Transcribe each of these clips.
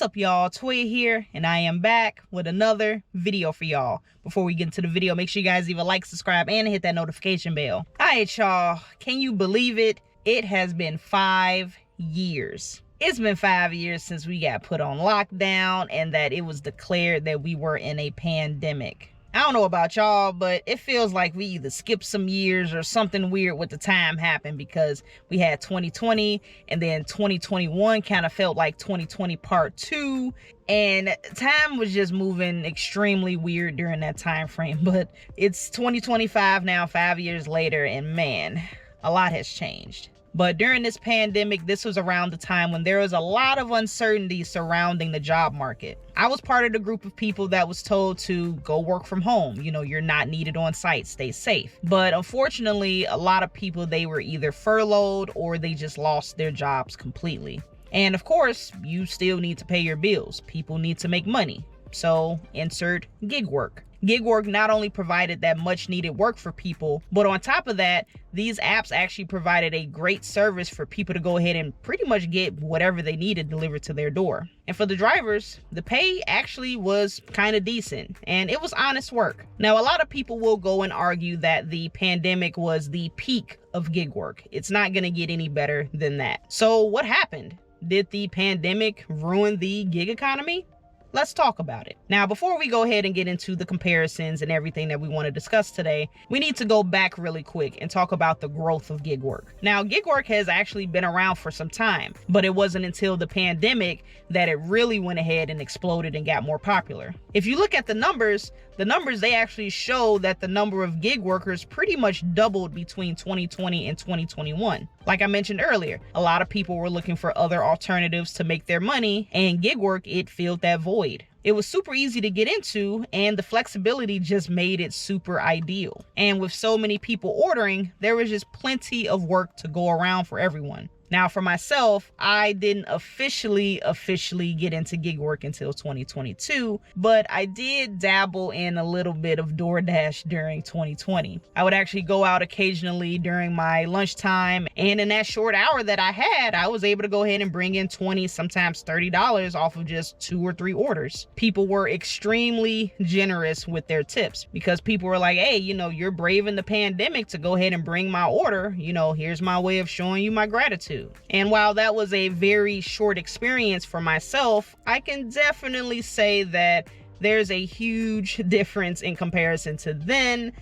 What's up, y'all? Toya here, and I am back with another video for y'all. Before we get into the video, make sure you guys leave a like, subscribe, and hit that notification bell. Alright, y'all, can you believe it? It has been 5 years. It's been 5 years since we got put on lockdown and that it was declared that we were in a pandemic. I don't know about y'all, but it feels like we either skipped some years or something weird with the time happened, because we had 2020 and then 2021 kind of felt like 2020 part 2, and time was just moving extremely weird during that time frame. But it's 2025 now, 5 years later, and man, a lot has changed. But during this pandemic, this was around the time when there was a lot of uncertainty surrounding the job market. I was part of the group of people that was told to go work from home. You know, you're not needed on site, stay safe. But unfortunately, a lot of people, they were either furloughed or they just lost their jobs completely. And of course, you still need to pay your bills. People need to make money. So insert gig work. Gig work not only provided that much needed work for people, but on top of that, these apps actually provided a great service for people to go ahead and pretty much get whatever they needed delivered to their door. And for the drivers, the pay actually was kind of decent, and it was honest work. Now, a lot of people will go and argue that the pandemic was the peak of gig work. It's not going to get any better than that. So what happened? Did the pandemic ruin the gig economy? Let's talk about it. Now, before we go ahead and get into the comparisons and everything that we want to discuss today, we need to go back really quick and talk about the growth of gig work. Now, gig work has actually been around for some time, but it wasn't until the pandemic that it really went ahead and exploded and got more popular. If you look at the numbers, they actually show that the number of gig workers pretty much doubled between 2020 and 2021. Like I mentioned earlier, a lot of people were looking for other alternatives to make their money, and gig work, it filled that void. It was super easy to get into, and the flexibility just made it super ideal. And with so many people ordering, there was just plenty of work to go around for everyone. Now, for myself, I didn't officially get into gig work until 2022, but I did dabble in a little bit of DoorDash during 2020. I would actually go out occasionally during my lunchtime, and in that short hour that I had, I was able to go ahead and bring in $20, sometimes $30 off of just 2 or 3 orders. People were extremely generous with their tips, because people were like, hey, you know, you're braving the pandemic to go ahead and bring my order. You know, here's my way of showing you my gratitude. And while that was a very short experience for myself, I can definitely say that there's a huge difference in comparison to then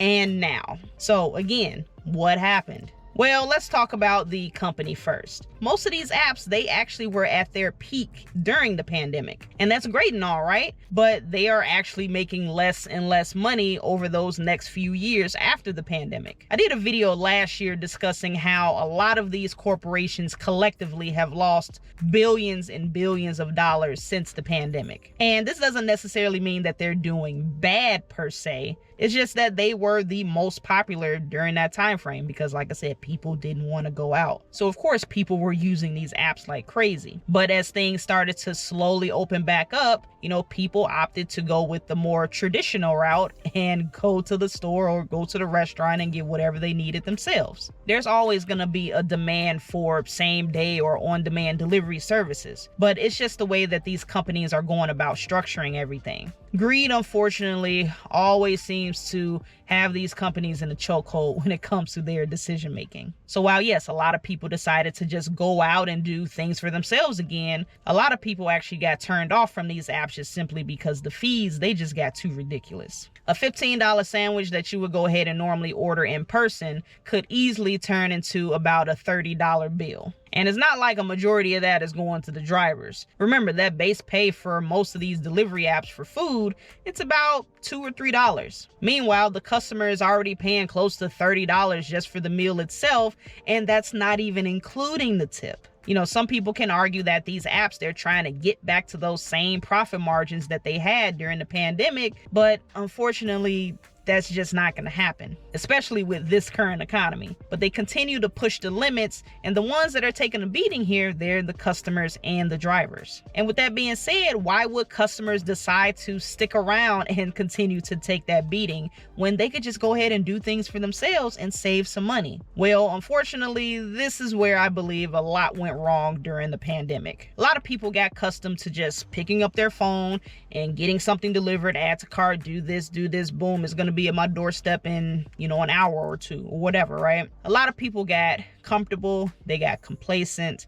and now. So again, what happened? Well, let's talk about the company first. Most of these apps, they actually were at their peak during the pandemic. And that's great and all, right? But they are actually making less and less money over those next few years after the pandemic. I did a video last year discussing how a lot of these corporations collectively have lost billions and billions of dollars since the pandemic. And this doesn't necessarily mean that they're doing bad per se. It's just that they were the most popular during that time frame because, like I said, people didn't want to go out. So of course, people were using these apps like crazy. But as things started to slowly open back up, you know, people opted to go with the more traditional route and go to the store or go to the restaurant and get whatever they needed themselves. There's always going to be a demand for same day or on-demand delivery services, but it's just the way that these companies are going about structuring everything. Greed, unfortunately, always seems to have these companies in a chokehold when it comes to their decision making. So while yes, a lot of people decided to just go out and do things for themselves again, a lot of people actually got turned off from these apps just simply because the fees, they just got too ridiculous. A $15 sandwich that you would go ahead and normally order in person could easily turn into about a $30 bill. And it's not like a majority of that is going to the drivers. Remember that base pay for most of these delivery apps for food, it's about $2 or $3. Meanwhile, the customer is already paying close to $30 just for the meal itself, and that's not even including the tip. You know, some people can argue that these apps, they're trying to get back to those same profit margins that they had during the pandemic, but unfortunately, that's just not going to happen, especially with this current economy. But they continue to push the limits, and the ones that are taking a beating here, they're the customers and the drivers. And with that being said, why would customers decide to stick around and continue to take that beating when they could just go ahead and do things for themselves and save some money? Well, unfortunately, this is where I believe a lot went wrong during the pandemic. A lot of people got accustomed to just picking up their phone and getting something delivered, add to cart, do this, boom, it's going to be at my doorstep in, an hour or two or whatever, right? A lot of people got comfortable, they got complacent,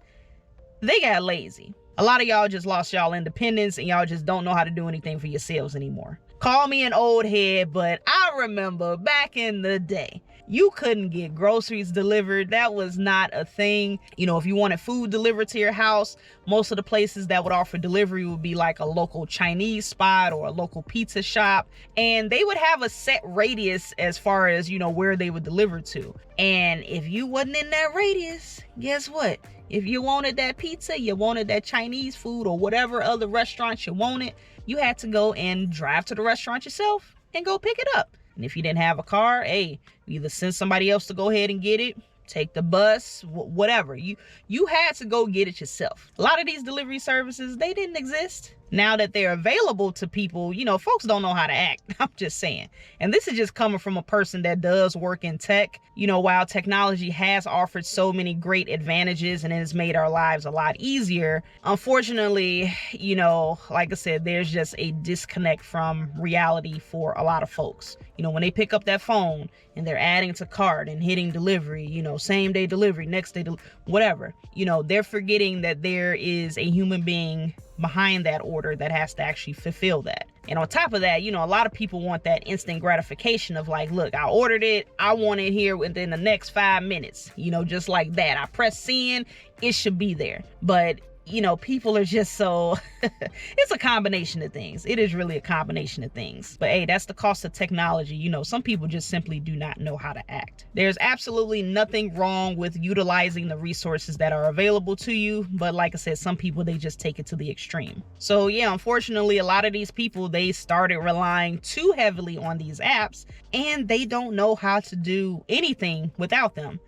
they got lazy. A lot of y'all just lost y'all independence and y'all just don't know how to do anything for yourselves anymore. Call me an old head, but I remember back in the day, you couldn't get groceries delivered. That was not a thing. If you wanted food delivered to your house, most of the places that would offer delivery would be like a local Chinese spot or a local pizza shop. And they would have a set radius as far as, where they would deliver to. And if you wasn't in that radius, guess what? If you wanted that pizza, you wanted that Chinese food or whatever other restaurants you wanted, you had to go and drive to the restaurant yourself and go pick it up. And if you didn't have a car, hey, either send somebody else to go ahead and get it, take the bus, whatever. You had to go get it yourself. A lot of these delivery services, they didn't exist. Now that they're available to people, folks don't know how to act. I'm just saying. And this is just coming from a person that does work in tech. While technology has offered so many great advantages and it has made our lives a lot easier, unfortunately, like I said, there's just a disconnect from reality for a lot of folks. When they pick up that phone and they're adding to cart and hitting delivery, same day delivery, next day, whatever, they're forgetting that there is a human being behind that order that has to actually fulfill that. And on top of that, a lot of people want that instant gratification of like, look, I ordered it, I want it here within the next 5 minutes, just like that. I press send, it should be there. But people are just so, it's a combination of things. It is really a combination of things. But hey, that's the cost of technology. Some people just simply do not know how to act. There's absolutely nothing wrong with utilizing the resources that are available to you. But like I said, some people, they just take it to the extreme. So yeah, unfortunately, a lot of these people, they started relying too heavily on these apps and they don't know how to do anything without them.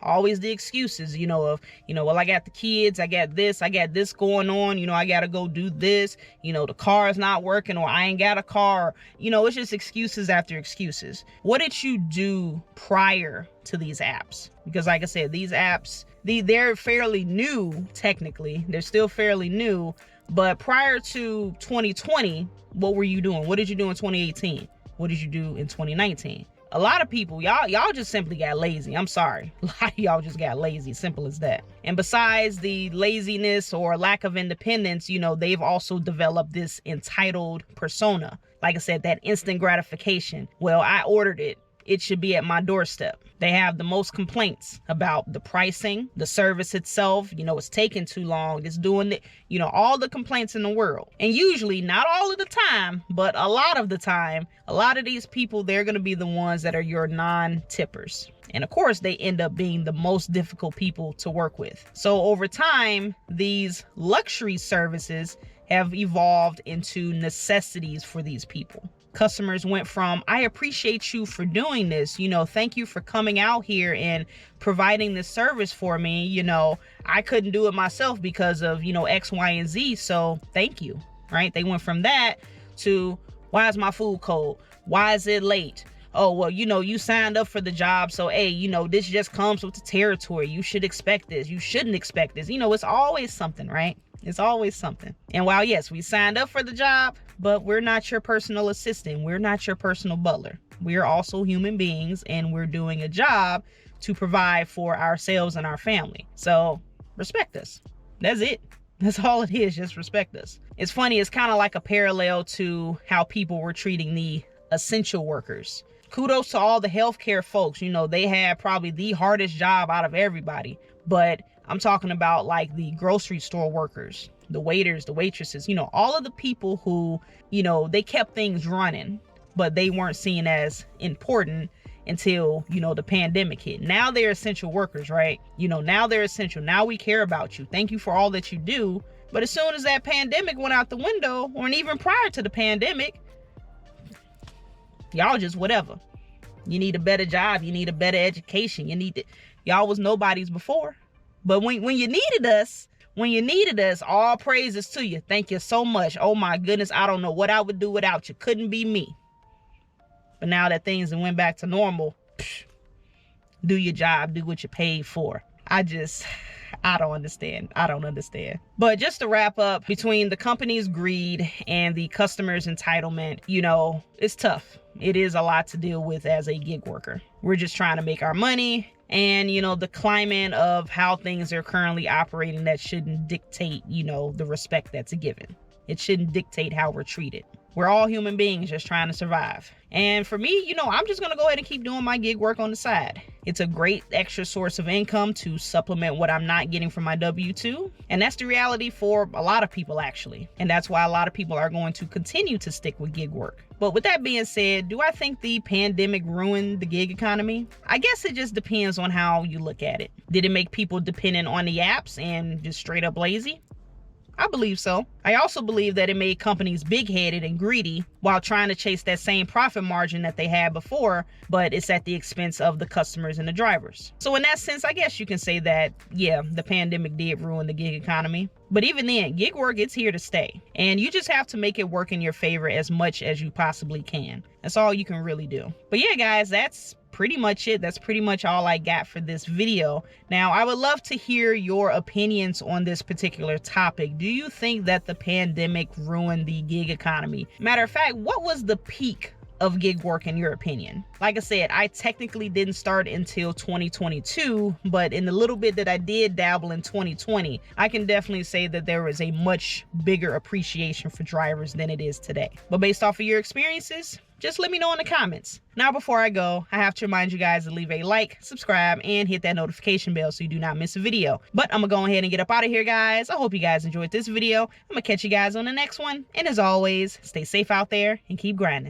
Always the excuses, well, I got the kids, I got this going on, I got to go do this, the car is not working, or I ain't got a car, it's just excuses after excuses. What did you do prior to these apps? Because like I said, these apps, they're fairly new, technically, they're still fairly new, but prior to 2020, what were you doing? What did you do in 2018? What did you do in 2019? A lot of people, y'all just simply got lazy. I'm sorry. A lot of y'all just got lazy. Simple as that. And besides the laziness or lack of independence, they've also developed this entitled persona. Like I said, that instant gratification. Well, I ordered it. It should be at my doorstep. They have the most complaints about the pricing, the service itself, it's taking too long, it's doing it, all the complaints in the world. And usually, not all of the time, but a lot of the time, a lot of these people, they're going to be the ones that are your non-tippers. And of course, they end up being the most difficult people to work with. So over time, these luxury services have evolved into necessities for these people. Customers went from, I appreciate you for doing this, thank you for coming out here and providing this service for me. I couldn't do it myself because of, X, Y, and Z. So thank you, right? They went from that to, why is my food cold? Why is it late? Oh, well, you signed up for the job. So, hey, this just comes with the territory. You should expect this. You shouldn't expect this. It's always something, right? It's always something. And while, yes, we signed up for the job, but we're not your personal assistant. We're not your personal butler. We're also human beings, and we're doing a job to provide for ourselves and our family. So respect us. That's it. That's all it is. Just respect us. It's funny. It's kind of like a parallel to how people were treating the essential workers. Kudos to all the healthcare folks. They had probably the hardest job out of everybody. But I'm talking about like the grocery store workers, the waiters, the waitresses, all of the people who, they kept things running, but they weren't seen as important until, the pandemic hit. Now they're essential workers, right? Now they're essential. Now we care about you. Thank you for all that you do. But as soon as that pandemic went out the window, or even prior to the pandemic, Y'all just whatever. You need a better job. You need a better education. Y'all was nobodies before. But when you needed us, all praises to you. Thank you so much. Oh my goodness, I don't know what I would do without you. Couldn't be me. But now that things went back to normal, do your job, do what you're paid for. I don't understand. But just to wrap up, between the company's greed and the customer's entitlement, it's tough. It is a lot to deal with as a gig worker. We're just trying to make our money. And, the climate of how things are currently operating, that shouldn't dictate, the respect that's given. It shouldn't dictate how we're treated. We're all human beings just trying to survive. And for me, I'm just going to go ahead and keep doing my gig work on the side. It's a great extra source of income to supplement what I'm not getting from my W-2. And that's the reality for a lot of people, actually. And that's why a lot of people are going to continue to stick with gig work. But with that being said, do I think the pandemic ruined the gig economy? I guess it just depends on how you look at it. Did it make people dependent on the apps and just straight up lazy? I believe so. I also believe that it made companies big-headed and greedy while trying to chase that same profit margin that they had before, but it's at the expense of the customers and the drivers. So in that sense, I guess you can say that, yeah, the pandemic did ruin the gig economy. But even then, gig work, it's here to stay. And you just have to make it work in your favor as much as you possibly can. That's all you can really do. But yeah, guys, that's pretty much it. That's pretty much all I got for this video. Now, I would love to hear your opinions on this particular topic. Do you think that the pandemic ruined the gig economy? Matter of fact, what was the peak of gig work in your opinion? Like I said, I technically didn't start until 2022, but in the little bit that I did dabble in 2020, I can definitely say that there was a much bigger appreciation for drivers than it is today. But based off of your experiences, just let me know in the comments. Now, before I go, I have to remind you guys to leave a like, subscribe, and hit that notification bell so you do not miss a video. But I'm gonna go ahead and get up out of here, guys. I hope you guys enjoyed this video. I'm gonna catch you guys on the next one. And as always, stay safe out there and keep grinding.